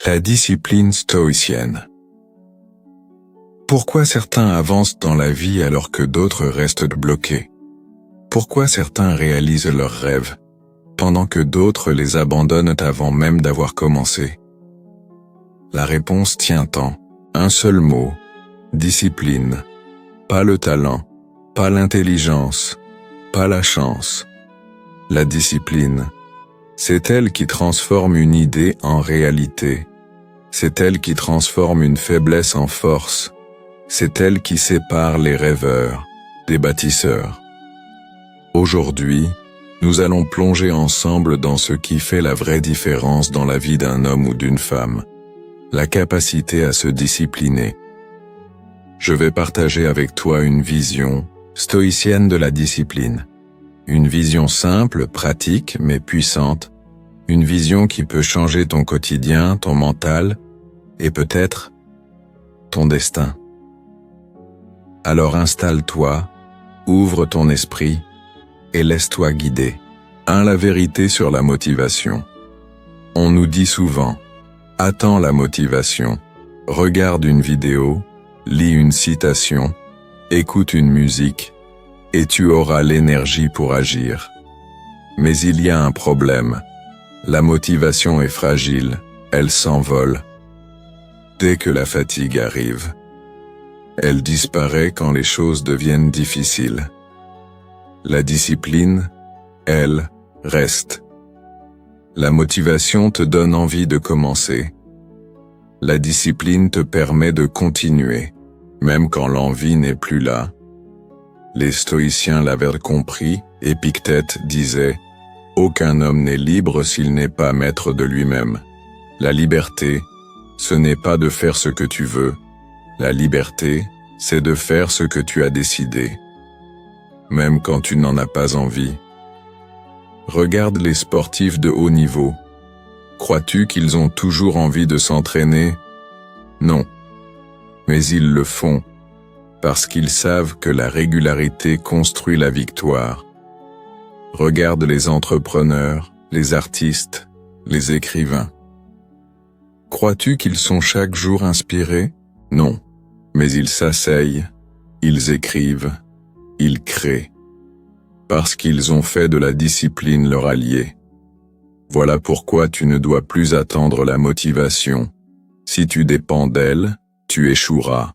La discipline stoïcienne. Pourquoi certains avancent dans la vie alors que d'autres restent bloqués? Pourquoi certains réalisent leurs rêves, pendant que d'autres les abandonnent avant même d'avoir commencé? La réponse tient en un seul mot: discipline. Pas le talent, pas l'intelligence, pas la chance. La discipline, c'est elle qui transforme une idée en réalité. C'est elle qui transforme une faiblesse en force. C'est elle qui sépare les rêveurs des bâtisseurs. Aujourd'hui, nous allons plonger ensemble dans ce qui fait la vraie différence dans la vie d'un homme ou d'une femme: la capacité à se discipliner. Je vais partager avec toi une vision stoïcienne de la discipline. Une vision simple, pratique, mais puissante. Une vision qui peut changer ton quotidien, ton mental, et peut-être ton destin. Alors installe-toi, ouvre ton esprit, et laisse-toi guider. La vérité sur la motivation. On nous dit souvent: attends la motivation, regarde une vidéo, lis une citation, écoute une musique, et tu auras l'énergie pour agir. Mais il y a un problème. La motivation est fragile, elle s'envole. Dès que la fatigue arrive, elle disparaît quand les choses deviennent difficiles. La discipline, elle, reste. La motivation te donne envie de commencer. La discipline te permet de continuer, même quand l'envie n'est plus là. Les stoïciens l'avaient compris, Épictète disait: aucun homme n'est libre s'il n'est pas maître de lui-même. La liberté, ce n'est pas de faire ce que tu veux. La liberté, c'est de faire ce que tu as décidé, même quand tu n'en as pas envie. Regarde les sportifs de haut niveau. Crois-tu qu'ils ont toujours envie de s'entraîner? Non. Mais ils le font, parce qu'ils savent que la régularité construit la victoire. Regarde les entrepreneurs, les artistes, les écrivains. Crois-tu qu'ils sont chaque jour inspirés? Non. Mais ils s'asseyent, ils écrivent, ils créent. Parce qu'ils ont fait de la discipline leur allié. Voilà pourquoi tu ne dois plus attendre la motivation. Si tu dépends d'elle, tu échoueras.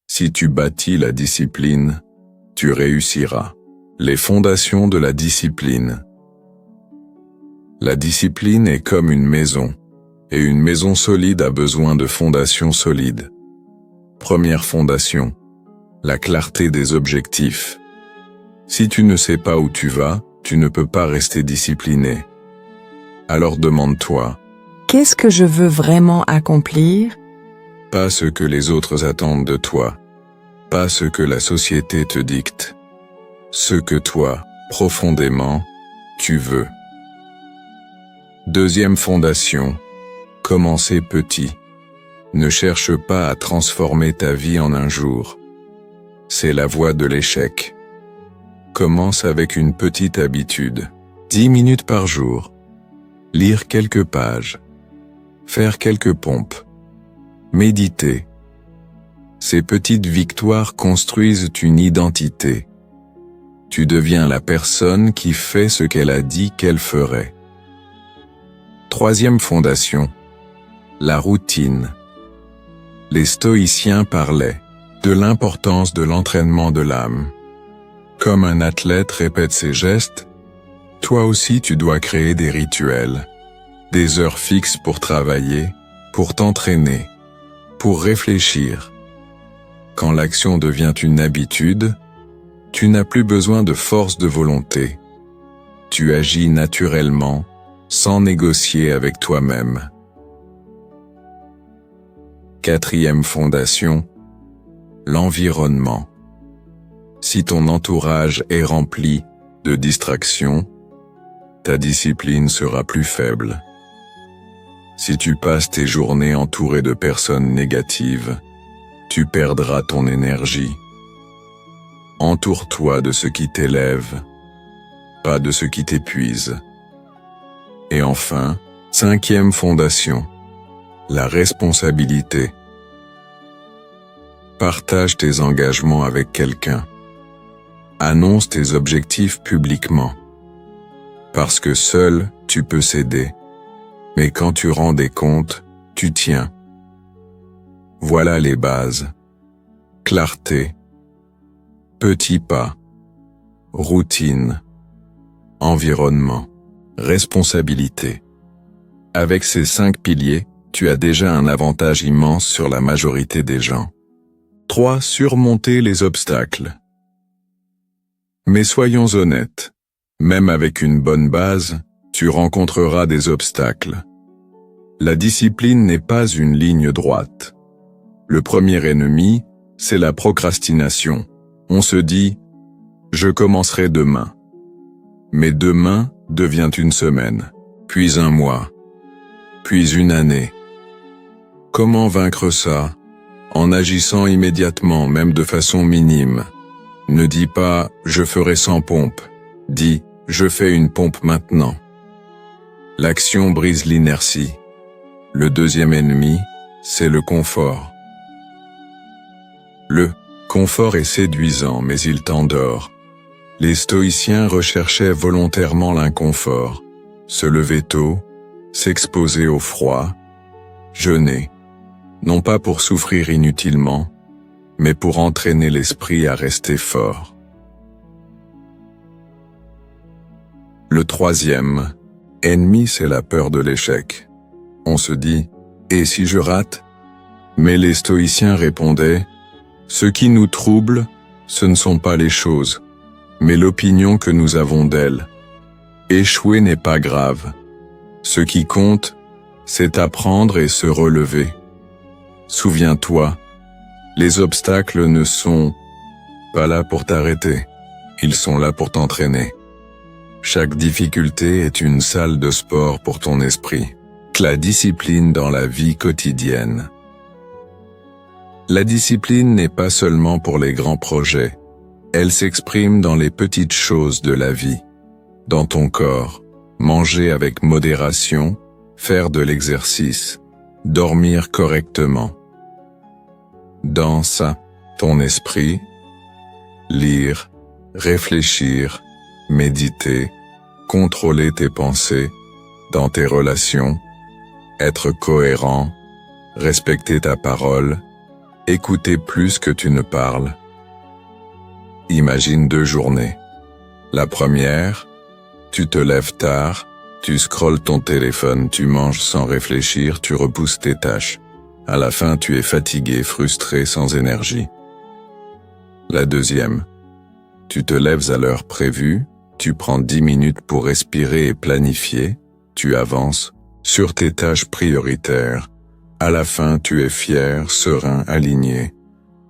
Si tu bâtis la discipline, tu réussiras. Les fondations de la discipline. La discipline est comme une maison, et une maison solide a besoin de fondations solides. Première fondation, la clarté des objectifs. Si tu ne sais pas où tu vas, tu ne peux pas rester discipliné. Alors demande-toi: qu'est-ce que je veux vraiment accomplir? Pas ce que les autres attendent de toi, pas ce que la société te dicte. Ce que toi, profondément, tu veux. Deuxième fondation, commencer petit. Ne cherche pas à transformer ta vie en un jour. C'est la voie de l'échec. Commence avec une petite habitude. 10 minutes par jour. Lire quelques pages. Faire quelques pompes. Méditer. Ces petites victoires construisent une identité. Tu deviens la personne qui fait ce qu'elle a dit qu'elle ferait. Troisième fondation, la routine. Les stoïciens parlaient de l'importance de l'entraînement de l'âme. Comme un athlète répète ses gestes, toi aussi tu dois créer des rituels, des heures fixes pour travailler, pour t'entraîner, pour réfléchir. Quand l'action devient une habitude, tu n'as plus besoin de force de volonté. Tu agis naturellement, sans négocier avec toi-même. Quatrième fondation, l'environnement. Si ton entourage est rempli de distractions, ta discipline sera plus faible. Si tu passes tes journées entouré de personnes négatives, tu perdras ton énergie. Entoure-toi de ce qui t'élève, pas de ce qui t'épuise. Et enfin, cinquième fondation, La responsabilité. Partage tes engagements avec quelqu'un. Annonce tes objectifs publiquement. Parce que seul, tu peux céder. Mais quand tu rends des comptes, tu tiens. Voilà les bases. Clarté. Petits pas. Routine. Environnement. Responsabilité. Avec ces 5 piliers, tu as déjà un avantage immense sur la majorité des gens. 3. Surmonter les obstacles. Mais soyons honnêtes, même avec une bonne base, tu rencontreras des obstacles. La discipline n'est pas une ligne droite. Le premier ennemi, c'est la procrastination. On se dit « je commencerai demain ». Mais demain devient une semaine, puis un mois, puis une année. Comment vaincre ça? En agissant immédiatement, même de façon minime. Ne dis pas « je ferai 100 pompes », dis « je fais une pompe maintenant ». L'action brise l'inertie. Le deuxième ennemi, c'est le confort. Le confort est séduisant, mais il t'endort. Les stoïciens recherchaient volontairement l'inconfort, se lever tôt, s'exposer au froid, jeûner, non pas pour souffrir inutilement, mais pour entraîner l'esprit à rester fort. Le troisième ennemi, c'est la peur de l'échec. On se dit « et si je rate ?» Mais les stoïciens répondaient « ce qui nous trouble, ce ne sont pas les choses, mais l'opinion que nous avons d'elles. Échouer n'est pas grave. Ce qui compte, c'est apprendre et se relever. Souviens-toi, les obstacles ne sont pas là pour t'arrêter, ils sont là pour t'entraîner. Chaque difficulté est une salle de sport pour ton esprit. La discipline dans la vie quotidienne. La discipline n'est pas seulement pour les grands projets, elle s'exprime dans les petites choses de la vie. Dans ton corps, manger avec modération, faire de l'exercice, dormir correctement. Dans ton esprit, lire, réfléchir, méditer, contrôler tes pensées, dans tes relations, être cohérent, respecter ta parole, écouter plus que tu ne parles. Imagine 2 journées. La première, tu te lèves tard, tu scrolles ton téléphone, tu manges sans réfléchir, tu repousses tes tâches. À la fin, tu es fatigué, frustré, sans énergie. La deuxième, tu te lèves à l'heure prévue, tu prends 10 minutes pour respirer et planifier, tu avances sur tes tâches prioritaires. À la fin, tu es fier, serein, aligné.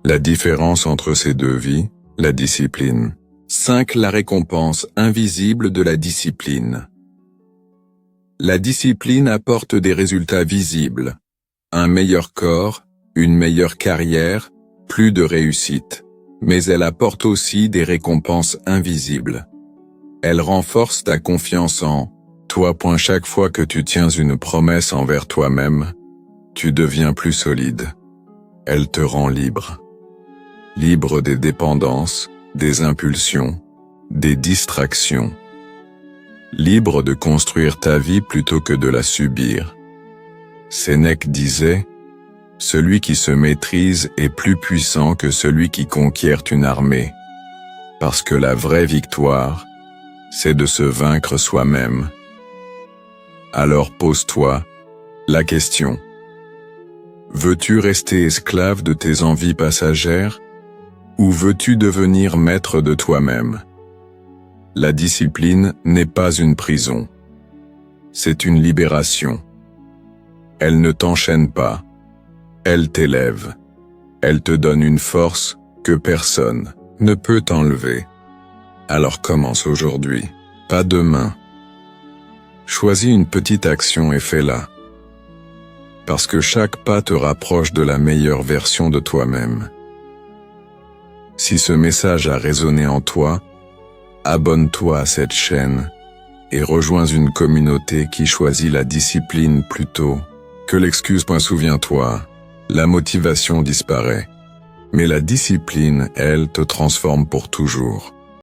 La différence entre ces 2 vies, la discipline. 5. La récompense invisible de la discipline. La discipline apporte des résultats visibles. Un meilleur corps, une meilleure carrière, plus de réussite. Mais elle apporte aussi des récompenses invisibles. Elle renforce ta confiance en toi. Chaque fois que tu tiens une promesse envers toi-même, tu deviens plus solide. Elle te rend libre. Libre des dépendances, des impulsions, des distractions. Libre de construire ta vie plutôt que de la subir. Sénèque disait « Celui qui se maîtrise est plus puissant que celui qui conquiert une armée. » Parce que la vraie victoire, c'est de se vaincre soi-même. Alors pose-toi la question. Veux-tu rester esclave de tes envies passagères ou veux-tu devenir maître de toi-même? La discipline n'est pas une prison. C'est une libération. Elle ne t'enchaîne pas. Elle t'élève. Elle te donne une force que personne ne peut t'enlever. Alors commence aujourd'hui, pas demain. Choisis une petite action et fais-la. Parce que chaque pas te rapproche de la meilleure version de toi-même. Si ce message a résonné en toi, abonne-toi à cette chaîne et rejoins une communauté qui choisit la discipline plutôt que l'excuse souviens-toi, la motivation disparaît. Mais la discipline, elle, te transforme pour toujours.